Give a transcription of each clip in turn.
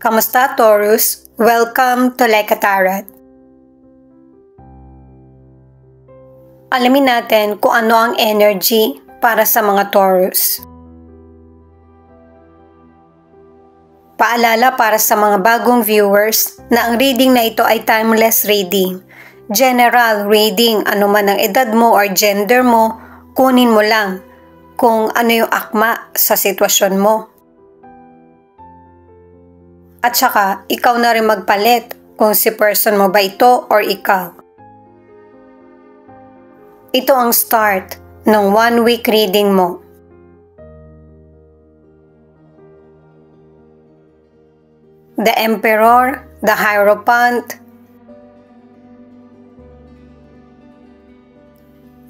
Kamusta, Taurus? Welcome to Like a Tarot. Alamin natin kung ano ang energy para sa mga Taurus. Paalala para sa mga bagong viewers na ang reading na ito ay timeless reading. General reading, anuman ang edad mo or gender mo, kunin mo lang kung ano yung akma sa sitwasyon mo. At saka, ikaw na rin magpalit kung si person mo ba ito or ikaw. Ito ang start ng 1 week reading mo. The Emperor, the Hierophant,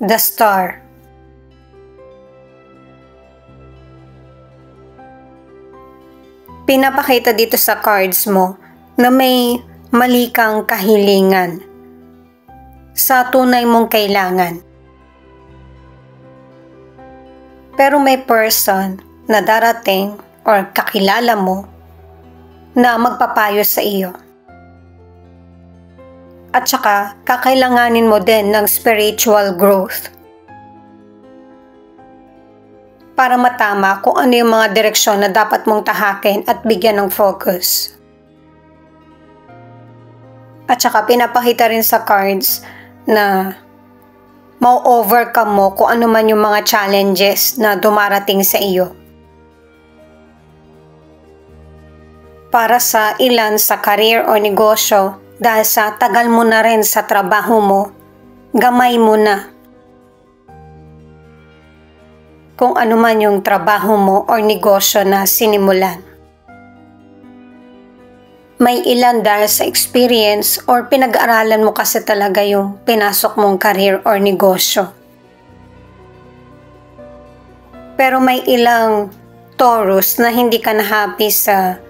the Star. Pinapakita dito sa cards mo na may mali kang kahilingan sa tunay mong kailangan. Pero may person na darating or kakilala mo na magpapayo sa iyo. At saka, kakailanganin mo din ng spiritual growth para matama kung ano yung mga direksyon na dapat mong tahakin at bigyan ng focus. At saka pinapakita rin sa cards na ma-overcome mo kung ano man yung mga challenges na dumarating sa iyo. Para sa ilan sa career o negosyo, dahil sa tagal mo na rin sa trabaho mo, gamay mo na kung ano man yung trabaho mo o negosyo na sinimulan. May ilan dahil sa experience or pinag-aralan mo kasi talaga yung pinasok mong career or negosyo. Pero may ilang Taurus na hindi ka na happy sa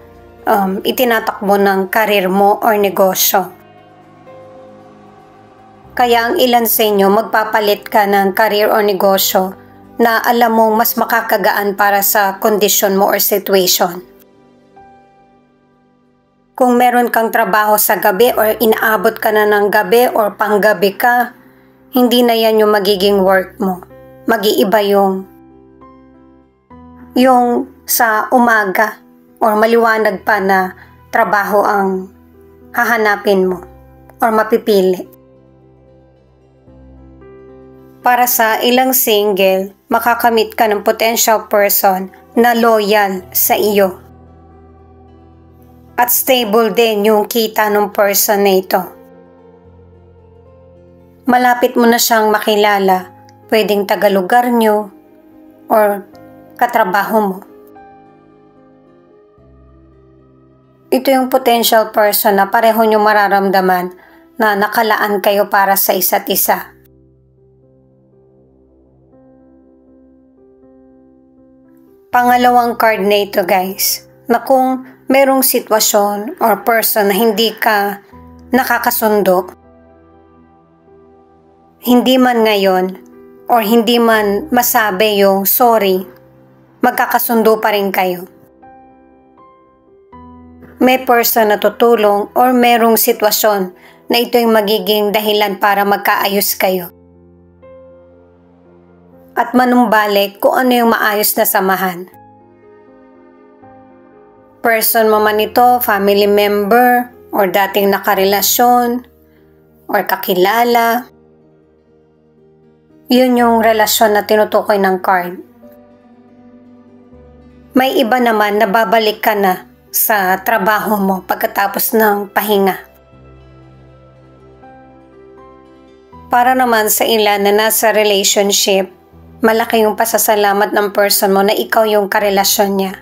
itinatakbo ng career mo or negosyo. Kaya ang ilan sa inyo magpapalit ka ng career or negosyo na alam mong mas makakagaan para sa kondisyon mo or situation. Kung meron kang trabaho sa gabi or inaabot ka na ng gabi or panggabi ka, hindi na yan yung magiging work mo. Mag-iiba yung sa umaga or maliwanag pa na trabaho ang hahanapin mo or mapipili. Para sa ilang single, makakamit ka ng potential person na loyal sa iyo. At stable din yung kita ng person na ito. Malapit mo na siyang makilala, pwedeng tagalugar nyo or katrabaho mo. Ito yung potential person na pareho nyo mararamdaman na nakalaan kayo para sa isa't isa. Pangalawang card na ito, guys, na kung merong sitwasyon or person na hindi ka nakakasundo, hindi man ngayon or hindi man masabi yung sorry, magkakasundo pa rin kayo. May person na tutulong or merong sitwasyon na ito yung magiging dahilan para magkaayos kayo. At manumbalik kung ano yung maayos na samahan. Person mo man ito, family member, or dating nakarelasyon, or kakilala. Yun yung relasyon na tinutukoy ng card. May iba naman na babalik ka na sa trabaho mo pagkatapos ng pahinga. Para naman sa ilan na nasa relationship, malaki yung pasasalamat ng person mo na ikaw yung karelasyon niya.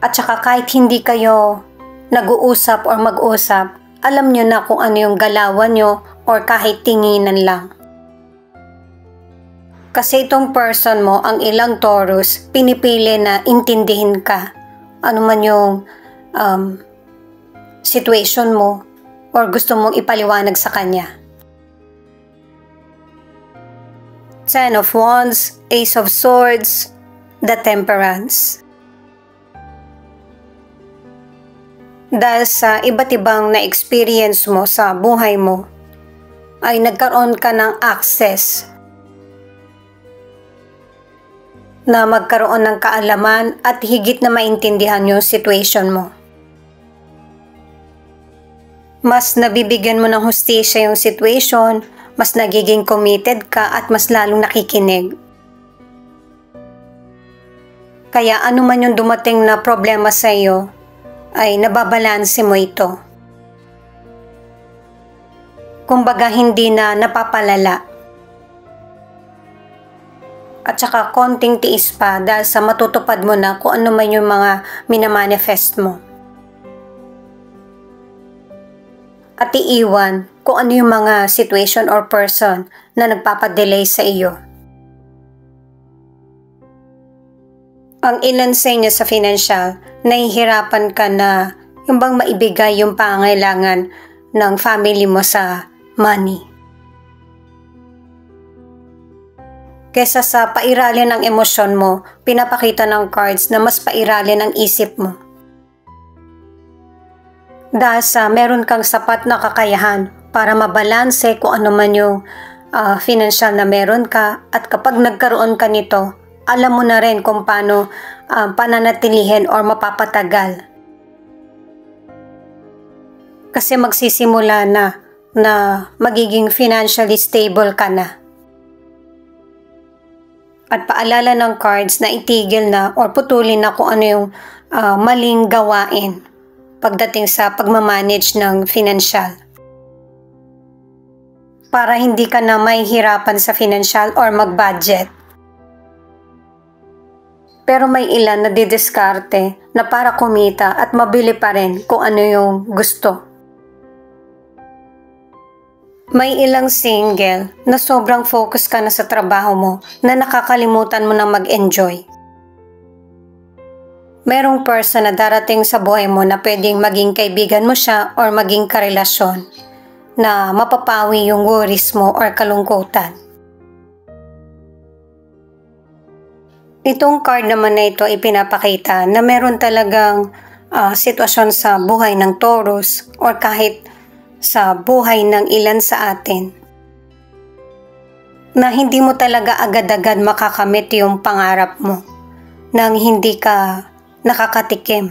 At saka kahit hindi kayo nag-uusap or mag-usap, alam nyo na kung ano yung galawan nyo or kahit tinginan lang. Kasi itong person mo, ang ilang Taurus, pinipili na intindihin ka. Ano man yung situation mo or gusto mong ipaliwanag sa kanya. Ten of Wands, Ace of Swords, the Temperance. Dahil sa iba't ibang na-experience mo sa buhay mo, ay nagkaroon ka ng access na magkaroon ng kaalaman at higit na maintindihan yung situation mo. Mas nabibigyan mo ng hustisya yung situation, mas nagiging committed ka at mas lalong nakikinig. Kaya ano man yung dumating na problema sa iyo, ay nababalanse mo ito. Kumbaga hindi na napapalala. At saka konting tiis pa dahil sa matutupad mo na kung ano man yung mga minamanifest mo. At iiwan kung ano yung mga situation or person na nagpapadelay sa iyo. Ang ilan sa inyo sa financial, nahihirapan ka na yung bang maibigay yung pangailangan ng family mo sa money. Kesa sa pairalin ng emosyon mo, pinapakita ng cards na mas pairalin ang isip mo. Dahil sa meron kang sapat na kakayahan para mabalanse kung ano man yung financial na meron ka, at kapag nagkaroon ka nito, alam mo na rin kung paano pananatilihin or mapapatagal. Kasi magsisimula na magiging financially stable ka na. At paalala ng cards na itigil na or putulin na kung ano yung maling gawain pagdating sa pagmamanage ng financial. Para hindi ka na mahihirapan sa financial or mag-budget. Pero may ilan na didiskarte na para kumita at mabili pa rin kung ano yung gusto. May ilang single na sobrang focus ka na sa trabaho mo na nakakalimutan mo na mag-enjoy. Merong person na darating sa buhay mo na pwedeng maging kaibigan mo siya or maging karelasyon na mapapawi yung worries mo or kalungkutan. Itong card naman na ito ipinapakita na meron talagang sitwasyon sa buhay ng Taurus or kahit sa buhay ng ilan sa atin na hindi mo talaga agad-agad makakamit yung pangarap mo nang hindi ka nakakatikim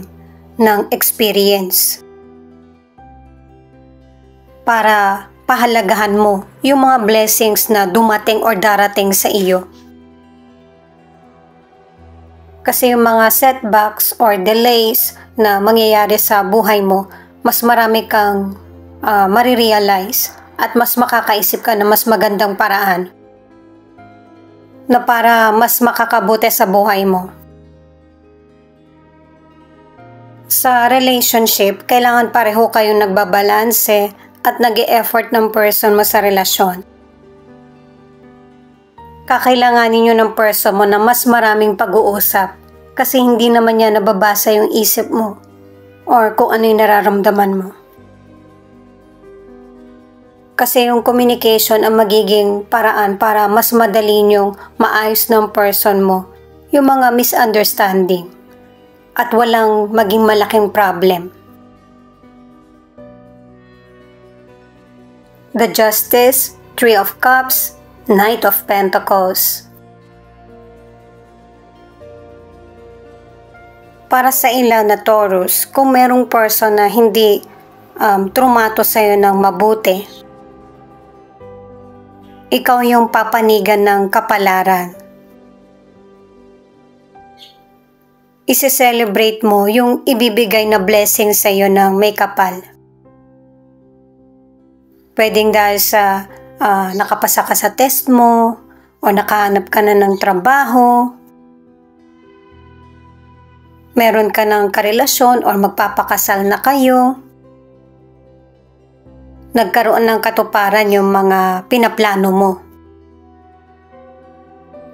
ng experience para pahalagahan mo yung mga blessings na dumating or darating sa iyo. Kasi yung mga setbacks or delays na mangyayari sa buhay mo, mas marami kang marirealize at mas makakaisip ka na mas magandang paraan na para mas makakabuti sa buhay mo. Sa relationship, kailangan pareho kayong nagbabalanse at nag-e-effort ng person mo sa relasyon. Kakailanganin nyo ng person mo na mas maraming pag-uusap kasi hindi naman niya nababasa yung isip mo or kung ano yung nararamdaman mo. Kasi yung communication ang magiging paraan para mas madali nyong maayos ng person mo yung mga misunderstanding at walang maging malaking problem. The Justice, Three of Cups, Knight of Pentacles. Para sa ilan na Taurus, kung merong person na hindi trumato sa'yo ng mabuti, ikaw yung papanigan ng kapalaran. Ise-celebrate mo yung ibibigay na blessing sa'yo ng may kapal. Pwedeng dahil sa nakapasa ka sa test mo o nakahanap ka na ng trabaho, meron ka ng karelasyon o magpapakasal na kayo, nagkaroon ng katuparan yung mga pinaplano mo,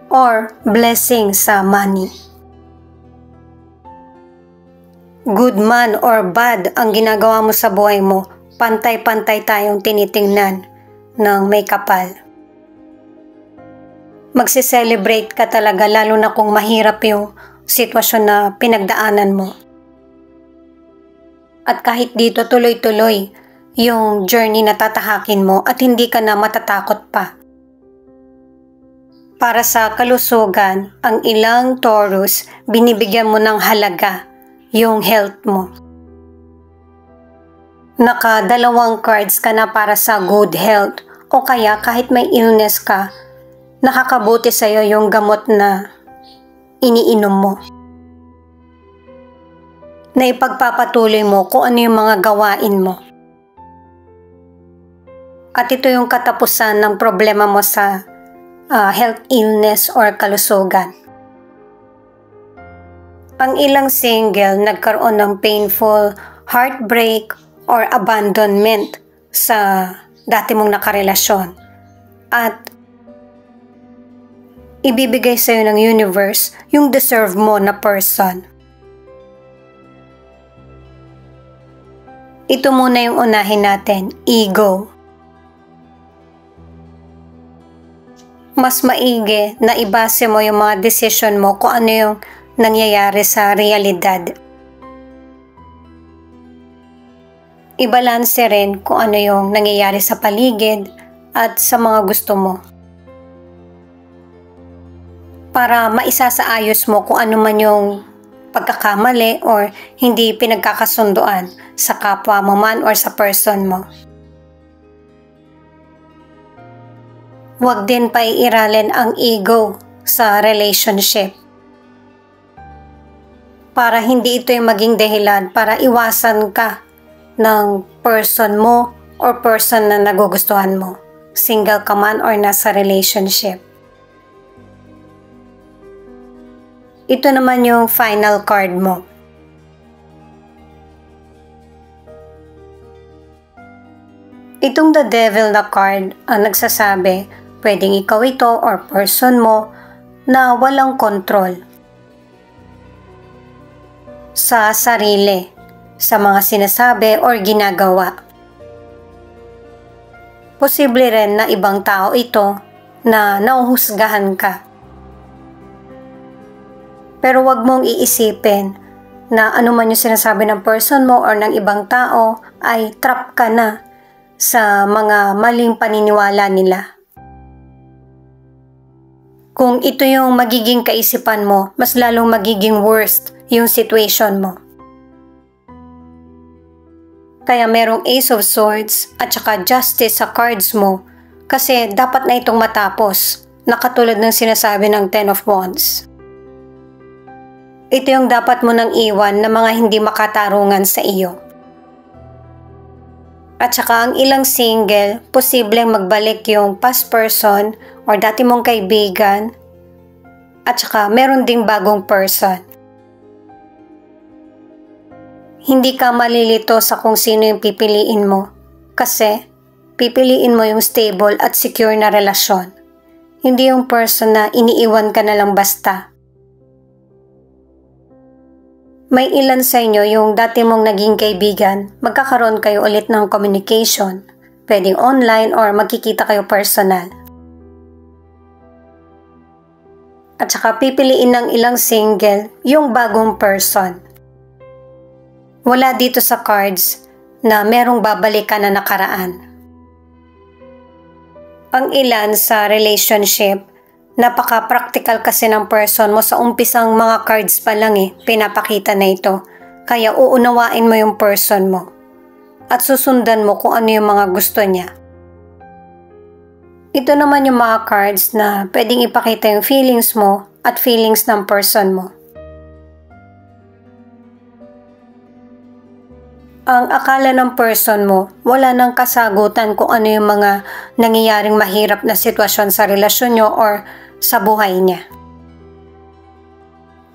or blessing sa money. Good man or bad ang ginagawa mo sa buhay mo, pantay-pantay tayong tinitingnan ng may kapal. Magse-celebrate ka talaga lalo na kung mahirap yung sitwasyon na pinagdaanan mo. At kahit dito tuloy-tuloy yung journey na tatahakin mo at hindi ka na matatakot pa. Para sa kalusugan, ang ilang Taurus, binibigyan mo ng halaga yung health mo. Naka-2 cards ka na para sa good health o kaya kahit may illness ka, nakakabuti sa'yo yung gamot na iniinom mo. Na ipagpapatuloy mo kung ano yung mga gawain mo. At ito yung katapusan ng problema mo sa health illness or kalusugan. Ang ilang single nagkaroon ng painful heartbreak or abandonment sa dati mong nakarelasyon. At ibibigay sa'yo ng universe yung deserve mo na person. Ito muna yung unahin natin, ego. Mas maigi na ibase mo yung mga decision mo kung ano yung nangyayari sa realidad. Ibalanse rin kung ano yung nangyayari sa paligid at sa mga gusto mo. Para maisasaayos mo kung ano man yung pagkakamali or hindi pinagkakasunduan sa kapwa mo man or sa person mo. Huwag din paiiralin ang ego sa relationship. Para hindi ito yung maging dahilan para iwasan ka ng person mo or person na nagugustuhan mo. Single ka man or nasa relationship. Ito naman yung final card mo. Itong the devil na card ang nagsasabi, pwedeng ikaw ito or person mo na walang kontrol sa sarili, sa mga sinasabi or ginagawa. Posible rin na ibang tao ito na nauhusgahan ka. Pero wag mong iisipin na anuman yung sinasabi ng person mo or ng ibang tao ay trap ka na sa mga maling paniniwala nila. Kung ito yung magiging kaisipan mo, mas lalong magiging worst yung situation mo. Kaya merong Ace of Swords at saka Justice sa cards mo kasi dapat na itong matapos na katulad ng sinasabi ng Ten of Wands. Ito yung dapat mo nang iwan na mga hindi makatarungan sa iyo. At saka ang ilang single, posibleng magbalik yung past person or dati mong kaibigan at saka meron ding bagong person. Hindi ka malilito sa kung sino yung pipiliin mo kasi pipiliin mo yung stable at secure na relasyon. Hindi yung person na iniiwan ka na lang basta. May ilan sa inyo yung dati mong naging kaibigan, magkakaroon kayo ulit ng communication, pwedeng online or magkikita kayo personal. At saka pipiliin ng ilang single yung bagong person. Wala dito sa cards na merong babalikan na nakaraan. Ang ilan sa relationship, napaka-practical kasi ng person mo sa umpisang mga cards pa lang pinapakita na ito. Kaya uunawain mo yung person mo at susundan mo kung ano yung mga gusto niya. Ito naman yung mga cards na pwedeng ipakita yung feelings mo at feelings ng person mo. Ang akala ng person mo, wala nang kasagutan kung ano yung mga nangyayaring mahirap na sitwasyon sa relasyon nyo or sa buhay niya.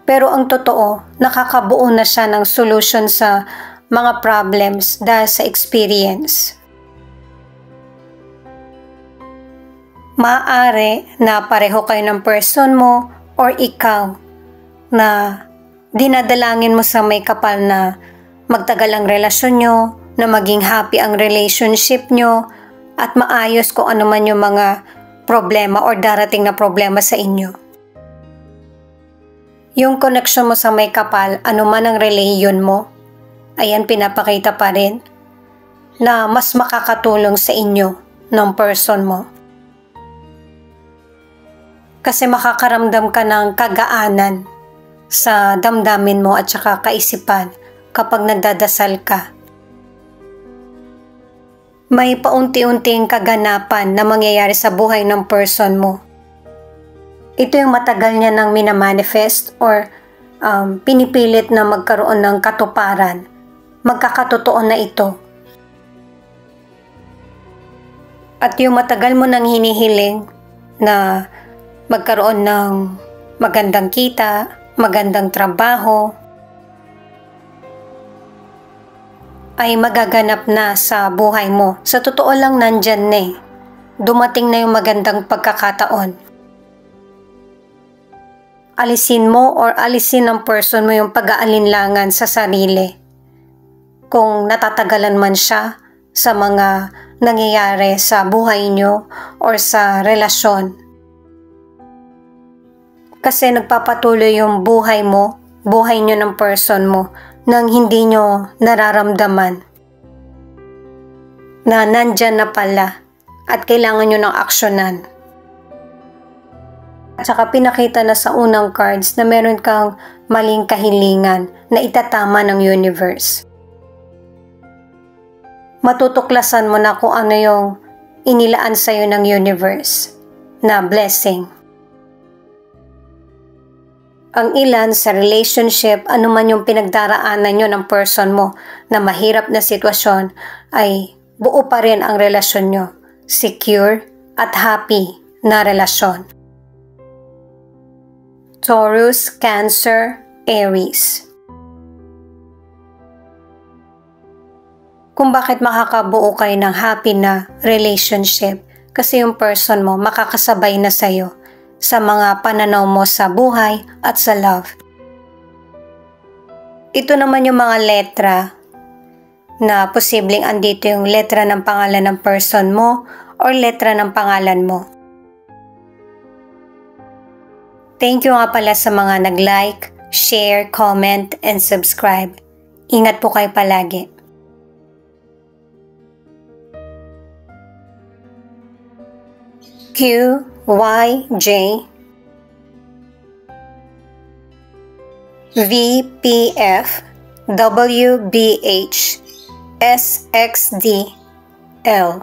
Pero ang totoo, nakakabuo na siya ng solution sa mga problems dahil sa experience. Maaari na pareho kayo ng person mo or ikaw na dinadalangin mo sa may kapal na magtagal ang relasyon nyo, na maging happy ang relationship nyo, at maayos kung ano man yung mga problema or darating na problema sa inyo. Yung connection mo sa may kapal, ano man ang relihiyon mo, ayan pinapakita pa rin na mas makakatulong sa inyo ng person mo. Kasi makakaramdam ka ng kagaanan sa damdamin mo at saka kaisipan kapag nagdadasal ka. May paunti-unting kaganapan na mangyayari sa buhay ng person mo. Ito yung matagal niya nang minamanifest or pinipilit na magkaroon ng katuparan. Magkakatotoo na ito. At yung matagal mo nang hinihiling na magkaroon ng magandang kita, magandang trabaho, ay magaganap na sa buhay mo. Sa totoo lang nandyan na eh. Dumating na yung magandang pagkakataon. Alisin mo or alisin ng person mo yung pag-aalinlangan sa sarili. Kung natatagalan man siya sa mga nangyayari sa buhay nyo or sa relasyon. Kasi nagpapatuloy yung buhay mo, buhay nyo ng person mo, nang hindi nyo nararamdaman na nandyan na pala at kailangan nyo ng aksyonan. At saka pinakita na sa unang cards na meron kang maling kahilingan na itatama ng universe. Matutuklasan mo na kung ano yung inilaan sa'yo ng universe na blessing. Ang ilan sa relationship, anuman yung pinagdaraanan nyo ng person mo na mahirap na sitwasyon, ay buo pa rin ang relasyon nyo. Secure at happy na relasyon. Taurus, Cancer, Aries. Kung bakit makakabuo kayo ng happy na relationship, kasi yung person mo makakasabay na sa'yo sa mga pananaw mo sa buhay at sa love. Ito naman yung mga letra na posibleng andito yung letra ng pangalan ng person mo or letra ng pangalan mo. Thank you nga pala sa mga nag-like, share, comment, and subscribe. Ingat po kayo palagi. Q, Y, J, V, P, F, W, B, H, S, X, D, L.